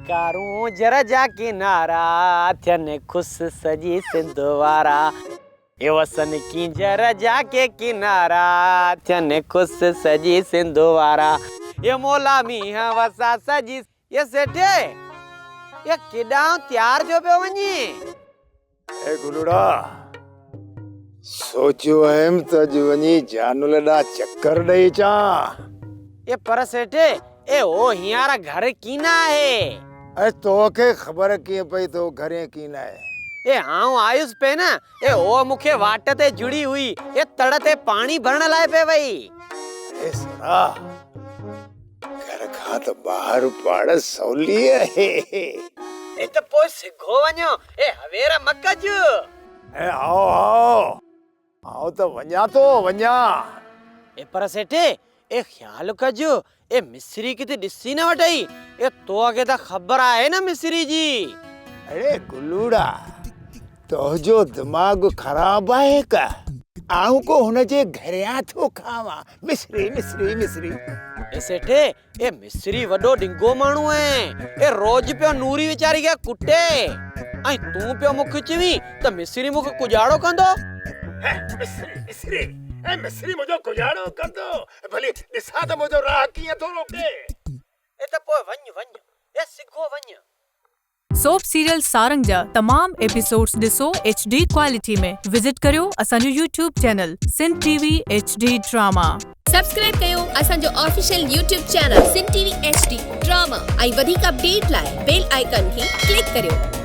कारूं जरा जा किनारा थियन खुश सजी सिंधवारा ये वसन की जरा जाके किनारा थियन खुश सजी सिंधवारा ये मोला मीहा वसा सजी ये सेठे ये किडां त्यार जो पे वनी ए गुलुड़ा सोचो एम त वनी जानूलड़ा चक्कर दई चा ये पर सेठे ए ओ हियारा घर कीना है ए तो के खबर की पई तो घरे कीना है ए आऊं आयुस पे ना ए ओ मुखे वाट ते जुड़ी हुई ए तड़ते पानी भरण लाए पे वई ए सरा घर खा तो बाहर पाड़ सौली है ए तो पोइ सिघो वञो ए हवेरा मकज ए आओ तो वञा ए पर सेठे ए ख्याल कजो ए मिस्री किते दिसी न वटई ए तो अगे त खबर आहे न मिस्री जी अरे गुलूड़ा तो जो दिमाग खराब है का आऊं को हुन जे घरिया थो खावा मिस्री ए सेठे ए मिस्री वडो डिंगो मानू है ए रोज पे नूरी विचारी के कुटे आई तू पे मुख चिवी त मिस्री मुख कुजाड़ो कंदो मिस्री मुझो कुजाड़ो कंदो भले दिसा त मुझो राह किए थो रोके ए त पोइ वञ ए सिघो वञ सोप सीरियल सारंग जा तमाम एपिसोड्स ॾिसो HD क्वालिटी में विजिट करियो असांजो YouTube channel Sindh TV HD drama subscribe कयो असांजो official YouTube channel Sindh TV HD drama ऐं वधीक अपडेट लाइ बेल आइकन खे क्लिक करियो।